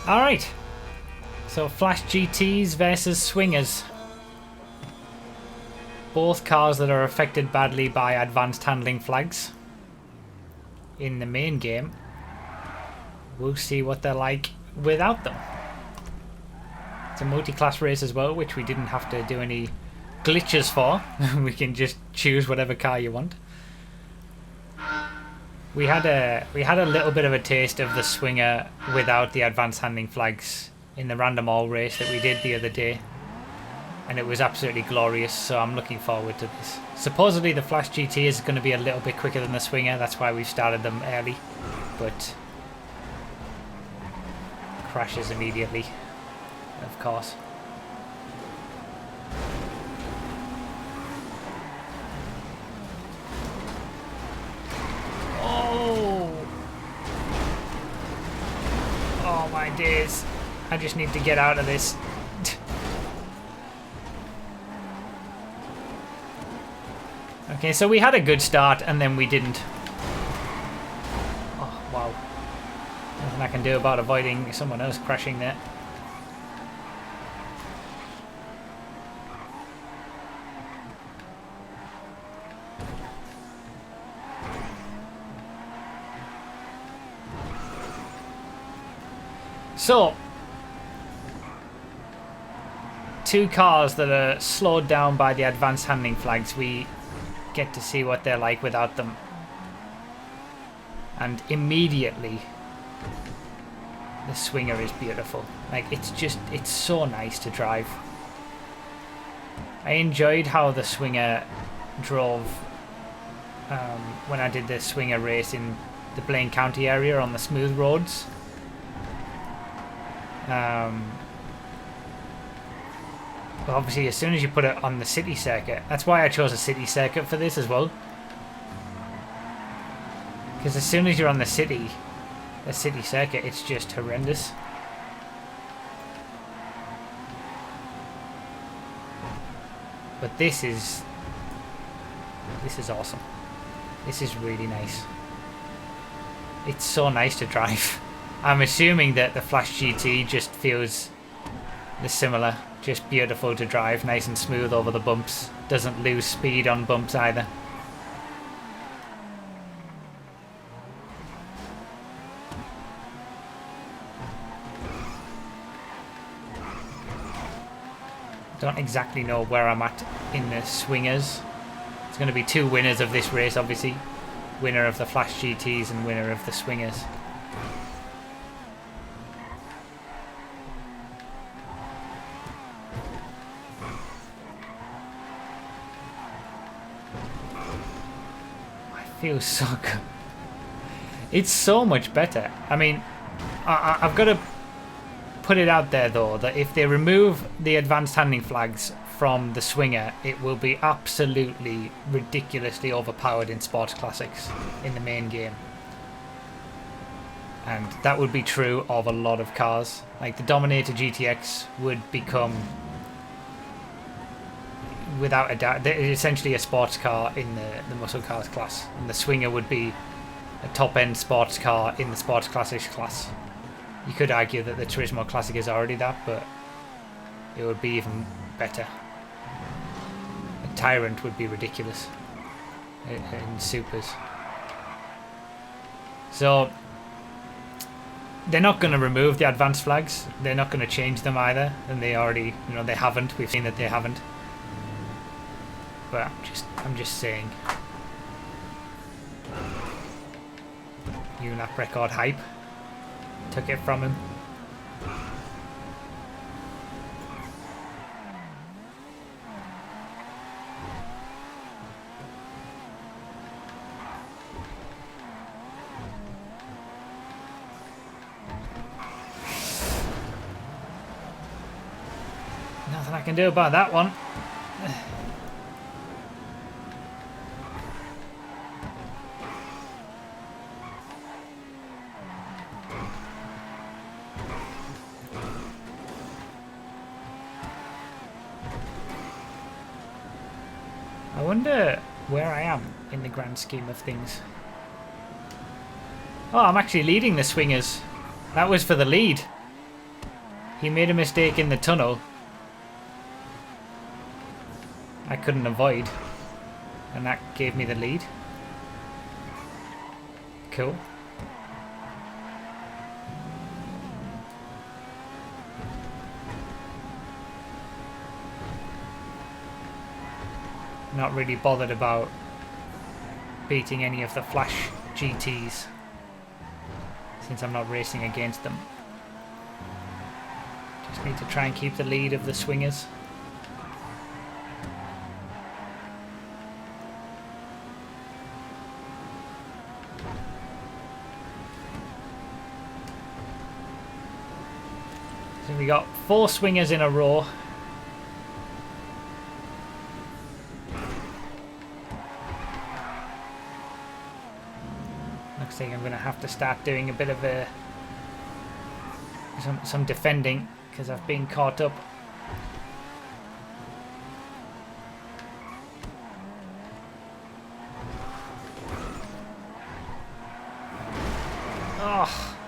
Alright. So Flash GTs versus Swingers. Both cars that are affected badly by advanced handling flags. In the main game. We'll see what they're like without them. It's a multi-class race as well, which we didn't have to do any glitches for. We can just choose whatever car you want. We had a little bit of a taste of the Swinger without the advanced handling flags in the random all race that we did the other day, and it was absolutely glorious. So I'm looking forward to this. Supposedly the Flash GT is going to be a little bit quicker than the Swinger. That's why we started them early, but crashes immediately, of course. Oh my days. I just need to get out of this. Okay, so we had a good start and then we didn't. Oh, wow. Nothing I can do about avoiding someone else crashing there. So, two cars that are slowed down by the advanced handling flags. We get to see what they're like without them. And immediately, the Swinger is beautiful. Like, it's so nice to drive. I enjoyed how the Swinger drove when I did the Swinger race in the Blaine County area on the smooth roads. But obviously as soon as you put it on the city circuit, that's why I chose a city circuit for this as well, because as soon as you're on the city circuit, it's just horrendous. But this is awesome. This is really nice. It's so nice to drive. I'm assuming that the Flash GT just feels similar. Just beautiful to drive, nice and smooth over the bumps. Doesn't lose speed on bumps either. Don't exactly know where I'm at in the Swingers. There's going to be two winners of this race, obviously. Winner of the Flash GTs and winner of the Swingers. Feels so good. It's so much better. I mean, I've got to put it out there though that if they remove the advanced handling flags from the Swinger, it will be absolutely ridiculously overpowered in Sports Classics in the main game. And that would be true of a lot of cars. Like the Dominator GTX would become, without a doubt, essentially a sports car in the muscle cars class, and the Swinger would be a top-end sports car in the Sports Classics class. You could argue that the Turismo Classic is already that, but it would be even better. A Tyrant would be ridiculous in supers. So they're not going to remove the advanced flags. They're not going to change them either, and they already, they haven't. We've seen that they haven't. But I'm just saying. UNAP record hype. Took it from him. Nothing I can do about that one. I wonder where I am in the grand scheme of things. Oh, I'm actually leading the Swingers. That was for the lead. he made a mistake in the tunnel I couldn't avoid, and that gave me the lead. Cool. Not really bothered about beating any of the Flash GTs since I'm not racing against them. Just need to try and keep the lead of the swingers. So we got 4 swingers in a row. Looks like I'm going to have to start doing a bit of some defending because I've been caught up. Oh,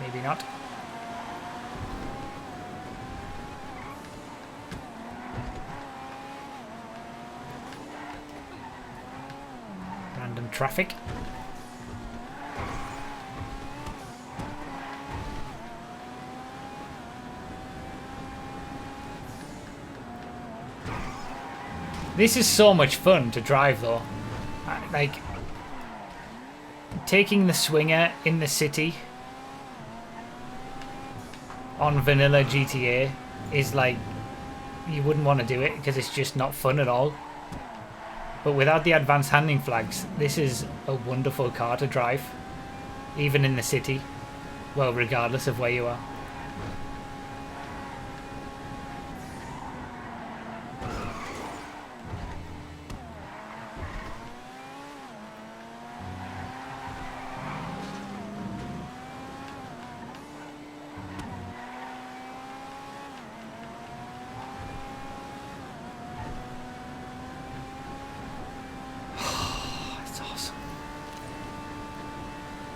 maybe not. Random traffic. This is so much fun to drive though. Like, taking the swinger in the city on vanilla GTA is like, you wouldn't want to do it because it's just not fun at all. But without the advanced handling flags, this is a wonderful car to drive, even in the city. Well, regardless of where you are.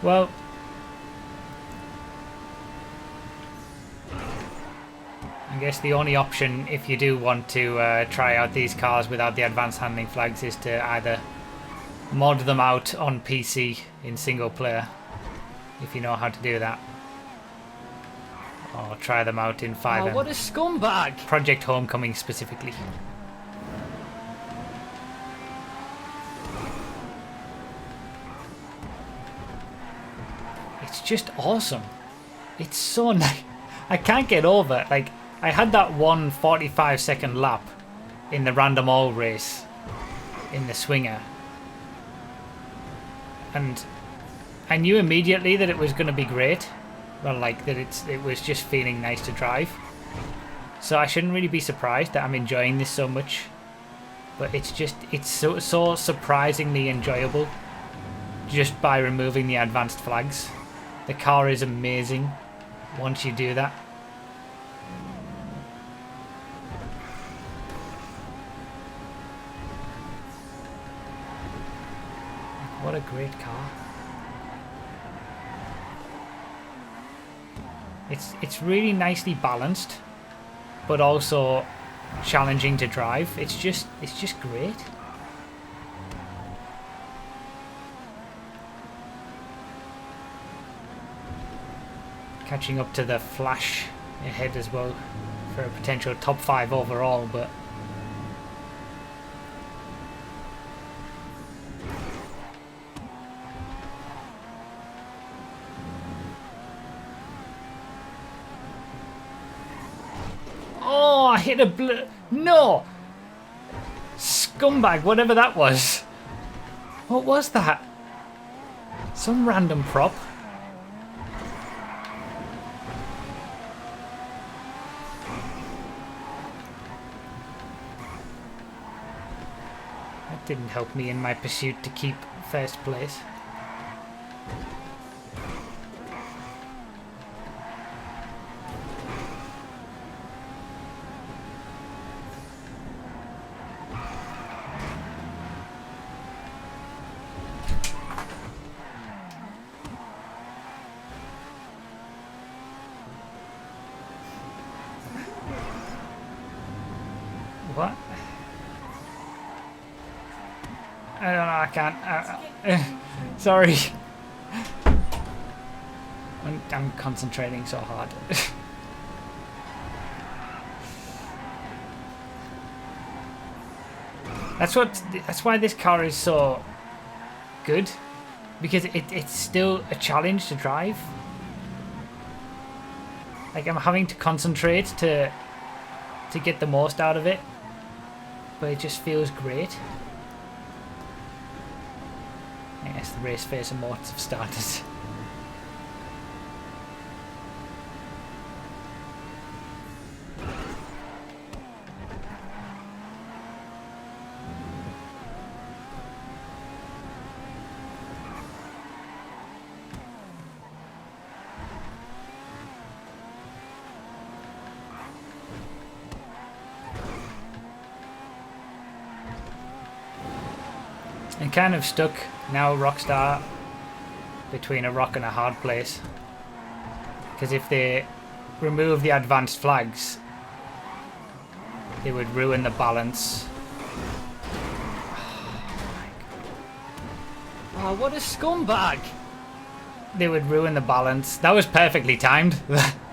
Well, I guess the only option if you do want to try out these cars without the advanced handling flags is to either mod them out on PC in single player, if you know how to do that, or try them out in FiveM. Oh, what a scumbag! Project Homecoming specifically. It's just awesome. It's so nice. I can't get over it. Like, I had that 1 45-second lap in the random all race in the swinger, and I knew immediately that it was going to be great. Well, like that it was just feeling nice to drive. So I shouldn't really be surprised that I'm enjoying this so much. But it's so surprisingly enjoyable just by removing the advanced flags. The car is amazing once you do that. What a great car. It's really nicely balanced, but also challenging to drive. It's just great. Catching up to the Flash ahead as well for a potential top 5 overall, but oh, I hit a no! Scumbag, whatever that was. What was that? Some random prop. That didn't help me in my pursuit to keep first place. What? I don't know, I can't. Sorry. I'm concentrating so hard. That's why this car is so good, because it's still a challenge to drive. Like, I'm having to concentrate to get the most out of it, but it just feels great. I guess the race face emotes have started. I'm kind of stuck now, Rockstar, between a rock and a hard place. Because if they remove the advanced flags, it would ruin the balance. Oh, what a scumbag! They would ruin the balance. That was perfectly timed,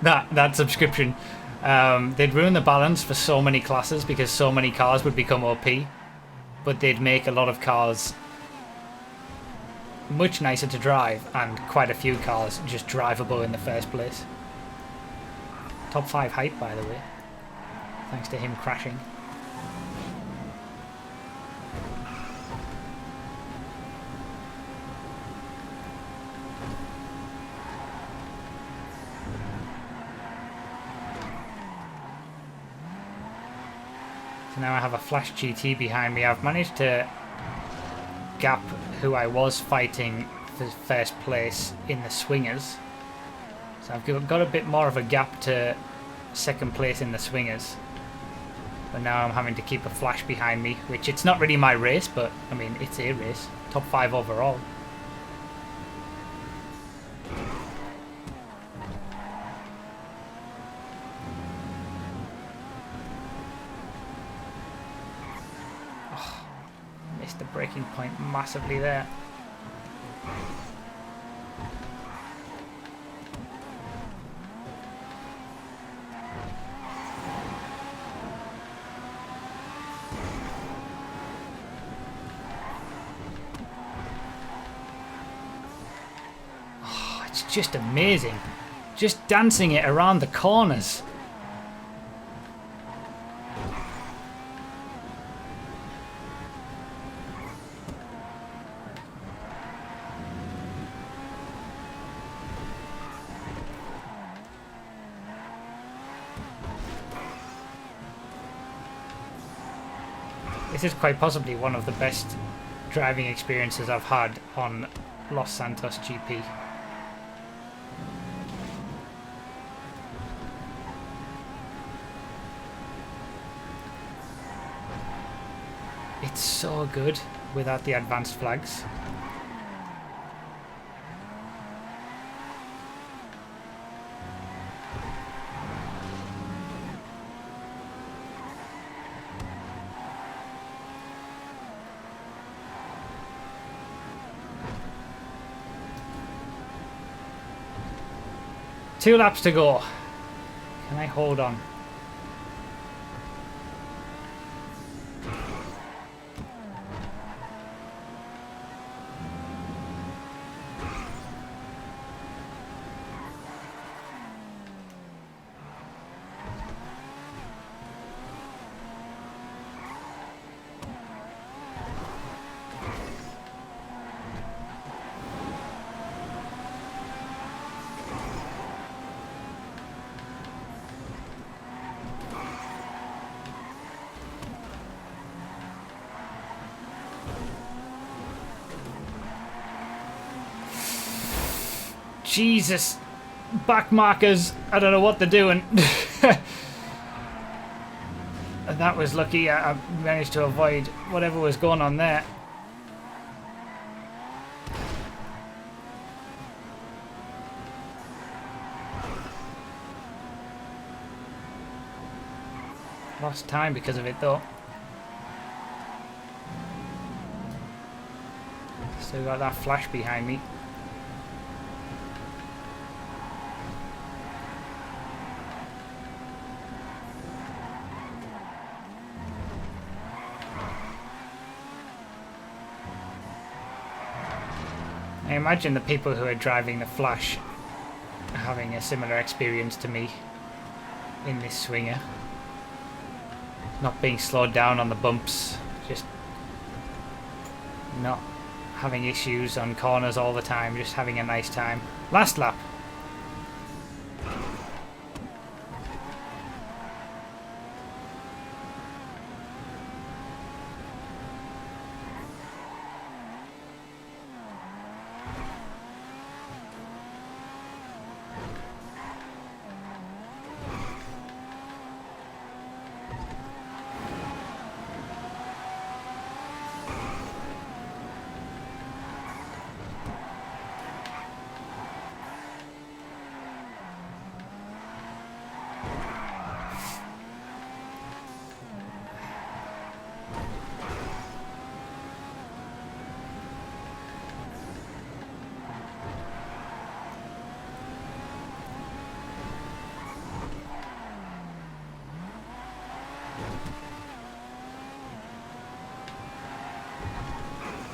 that subscription. They'd ruin the balance for so many classes because so many cars would become OP. But they'd make a lot of cars much nicer to drive and quite a few cars just drivable in the first place. Top 5 hype, by the way, thanks to him crashing. So now I have a Flash GT behind me. I've managed to gap who I was fighting for first place in the swingers. So I've got a bit more of a gap to second place in the swingers. But now I'm having to keep a Flash behind me, which it's not really my race, but I mean, it's a race. Top 5 overall. Missed the braking point massively there. Oh, it's just amazing. Just dancing it around the corners. This is quite possibly one of the best driving experiences I've had on Los Santos GP. It's so good without the advanced flags. Two laps to go. Can I hold on? Jesus, back markers, I don't know what they're doing. That was lucky. I managed to avoid whatever was going on there. Lost time because of it though. Still got that flash behind me. I imagine the people who are driving the Flash are having a similar experience to me in this swinger. Not being slowed down on the bumps, just not having issues on corners all the time, just having a nice time. Last lap.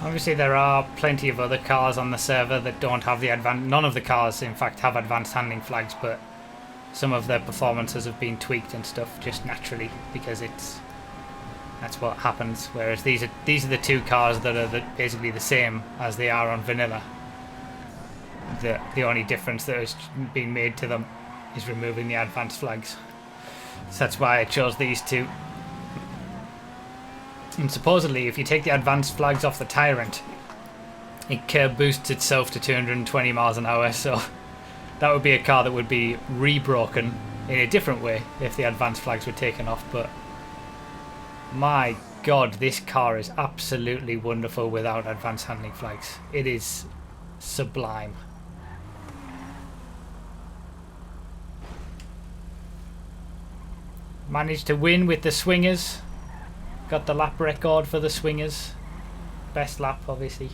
Obviously there are plenty of other cars on the server that don't have the none of the cars in fact have advanced handling flags, but some of their performances have been tweaked and stuff just naturally because that's what happens, whereas these are the two cars that are basically the same as they are on vanilla. The only difference that has been made to them is removing the advanced flags. So that's why I chose these two. And supposedly, if you take the advanced flags off the Tyrant, it curb boosts itself to 220 miles an hour, so that would be a car that would be rebroken in a different way if the advanced flags were taken off. But my god, this car is absolutely wonderful without advanced handling flags. It is sublime. Managed to win with the swingers. Got the lap record for the swingers. Best lap, obviously.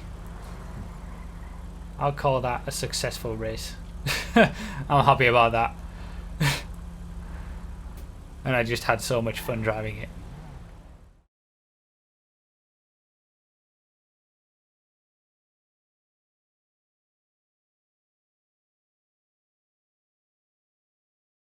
I'll call that a successful race. I'm happy about that. And I just had so much fun driving it.